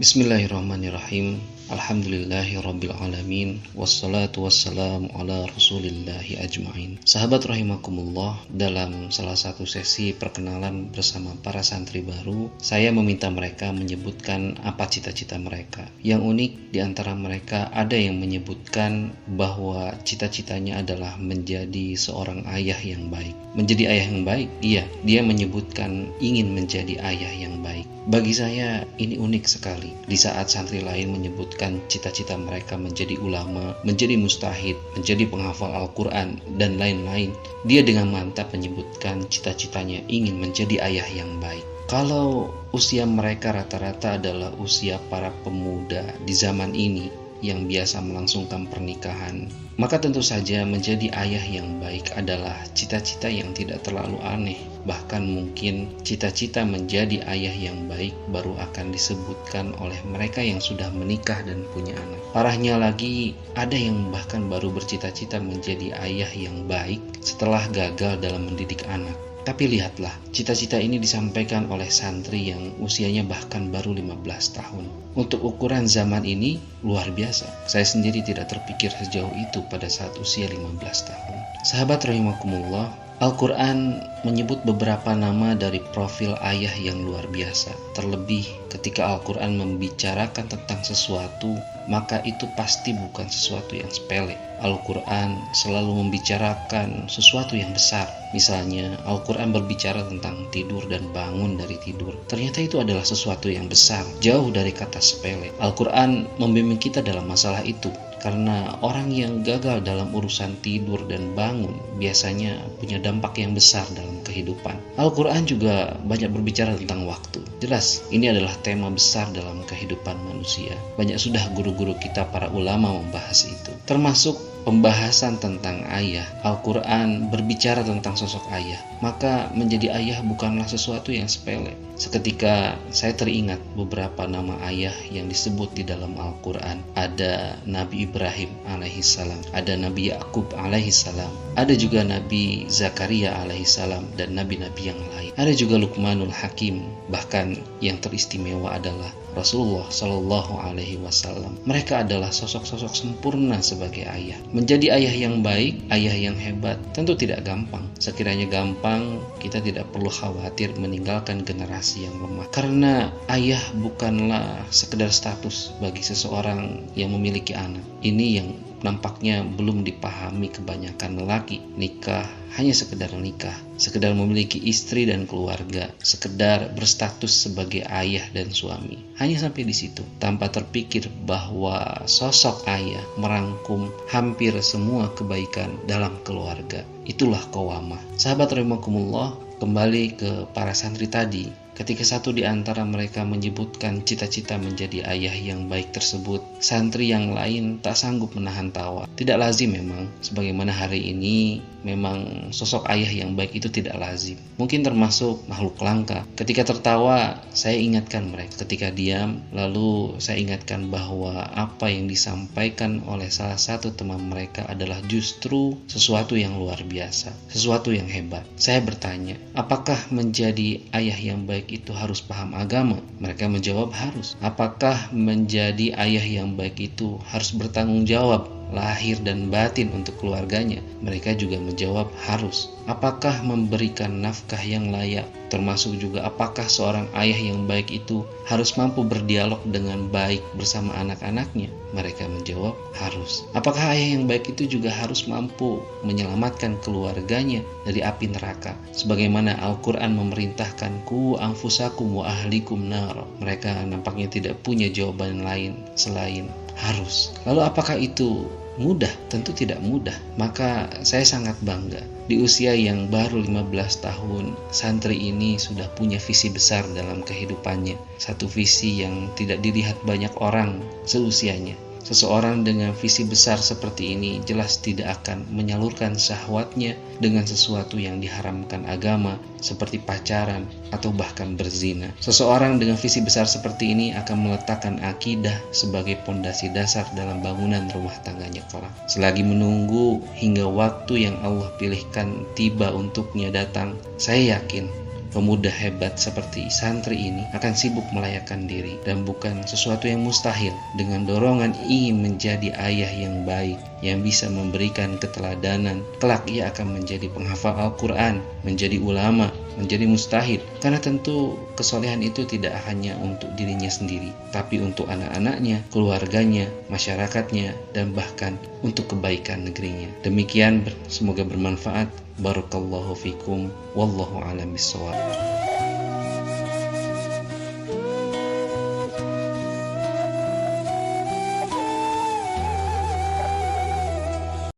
Bismillahirrahmanirrahim. Alhamdulillahirrabbilalamin. Wassalatu wassalamu ala rasulillahi ajma'in. Sahabat rahimakumullah, dalam salah satu sesi perkenalan bersama para santri baru, saya meminta mereka menyebutkan apa cita-cita mereka. Yang unik di antara mereka ada yang menyebutkan bahwa cita-citanya adalah menjadi seorang ayah yang baik. Menjadi ayah yang baik? Iya, dia menyebutkan ingin menjadi ayah yang baik. Bagi saya ini unik sekali. Di saat santri lain menyebutkan cita-cita mereka menjadi ulama, menjadi mustahid, menjadi penghafal Al-Quran, dan lain-lain, dia dengan mantap menyebutkan cita-citanya ingin menjadi ayah yang baik. Kalau usia mereka rata-rata adalah usia para pemuda di zaman ini yang biasa melangsungkan pernikahan, maka tentu saja menjadi ayah yang baik adalah cita-cita yang tidak terlalu aneh. Bahkan mungkin cita-cita menjadi ayah yang baik baru akan disebutkan oleh mereka yang sudah menikah dan punya anak. Parahnya lagi, ada yang bahkan baru bercita-cita menjadi ayah yang baik setelah gagal dalam mendidik anak. Tapi lihatlah, cita-cita ini disampaikan oleh santri yang usianya bahkan baru 15 tahun. Untuk ukuran zaman ini, luar biasa. Saya sendiri tidak terpikir sejauh itu pada saat usia 15 tahun. Sahabat rahimakumullah, Al-Quran menyebut beberapa nama dari profil ayah yang luar biasa. Terlebih ketika Al-Quran membicarakan tentang sesuatu, maka itu pasti bukan sesuatu yang sepele. Al-Quran selalu membicarakan sesuatu yang besar. Misalnya, Al-Quran berbicara tentang tidur dan bangun dari tidur. Ternyata itu adalah sesuatu yang besar, jauh dari kata sepele. Al-Quran membimbing kita dalam masalah itu. Karena orang yang gagal dalam urusan tidur dan bangun biasanya punya dampak yang besar dalam kehidupan. Al-Quran juga banyak berbicara tentang waktu. Jelas, ini adalah tema besar dalam kehidupan manusia. Banyak sudah guru-guru kita, para ulama, membahas itu. Termasuk pembahasan tentang ayah. Al-Quran berbicara tentang sosok ayah. Maka menjadi ayah bukanlah sesuatu yang sepele. Seketika saya teringat beberapa nama ayah yang disebut di dalam Al-Quran. Ada Nabi Ibrahim alaihissalam, ada Nabi Yakub alaihissalam, ada juga Nabi Zakaria alaihissalam, dan nabi-nabi yang lain. Ada juga Luqmanul Hakim. Bahkan yang teristimewa adalah Rasulullah Shallallahu Alaihi Wasallam. Mereka adalah sosok-sosok sempurna sebagai ayah. Menjadi ayah yang baik, ayah yang hebat, tentu tidak gampang. Sekiranya gampang, kita tidak perlu khawatir meninggalkan generasi yang lemah. Karena ayah bukanlah sekedar status bagi seseorang yang memiliki anak. Ini yang nampaknya belum dipahami kebanyakan lelaki. Nikah hanya sekedar nikah, sekedar memiliki istri dan keluarga, sekedar berstatus sebagai ayah dan suami. Hanya sampai di situ, tanpa terpikir bahwa sosok ayah merangkum hampir semua kebaikan dalam keluarga. Itulah qawamah. Sahabat rahimakumullah, kembali ke para santri tadi. Ketika satu di antara mereka menyebutkan cita-cita menjadi ayah yang baik tersebut, santri yang lain tak sanggup menahan tawa. Tidak lazim memang, sebagaimana hari ini memang sosok ayah yang baik itu tidak lazim. Mungkin termasuk makhluk langka. Ketika tertawa, saya ingatkan mereka. Ketika diam, lalu saya ingatkan bahwa apa yang disampaikan oleh salah satu teman mereka adalah justru sesuatu yang luar biasa, sesuatu yang hebat. Saya bertanya, apakah menjadi ayah yang baik itu harus paham agama? Mereka menjawab harus. Apakah menjadi ayah yang baik itu harus bertanggung jawab lahir dan batin untuk keluarganya? Mereka juga menjawab harus. Apakah memberikan nafkah yang layak? Termasuk juga apakah seorang ayah yang baik itu harus mampu berdialog dengan baik bersama anak-anaknya? Mereka menjawab harus. Apakah ayah yang baik itu juga harus mampu menyelamatkan keluarganya dari api neraka? Sebagaimana Al-Quran memerintahkan ku anfusakum wa ahlikum nar. Mereka nampaknya tidak punya jawaban lain selain harus. Lalu apakah itu mudah? Tentu tidak mudah. Maka saya sangat bangga di usia yang baru 15 tahun, santri ini sudah punya visi besar dalam kehidupannya. Satu visi yang tidak dilihat banyak orang seusianya. Seseorang dengan visi besar seperti ini jelas tidak akan menyalurkan syahwatnya dengan sesuatu yang diharamkan agama seperti pacaran atau bahkan berzina. Seseorang dengan visi besar seperti ini akan meletakkan akidah sebagai pondasi dasar dalam bangunan rumah tangganya kelak. Selagi menunggu hingga waktu yang Allah pilihkan tiba untuknya datang, saya yakin pemuda hebat seperti santri ini akan sibuk melayakkan diri, dan bukan sesuatu yang mustahil. Dengan dorongan ingin menjadi ayah yang baik, yang bisa memberikan keteladanan, kelak ia akan menjadi penghafal Al-Quran, menjadi ulama, menjadi mustahid. Karena tentu kesolehan itu tidak hanya untuk dirinya sendiri, tapi untuk anak-anaknya, keluarganya, masyarakatnya, dan bahkan untuk kebaikan negerinya. Demikian, semoga bermanfaat. Barakallahu fikum, wallahu a'lam bishawab.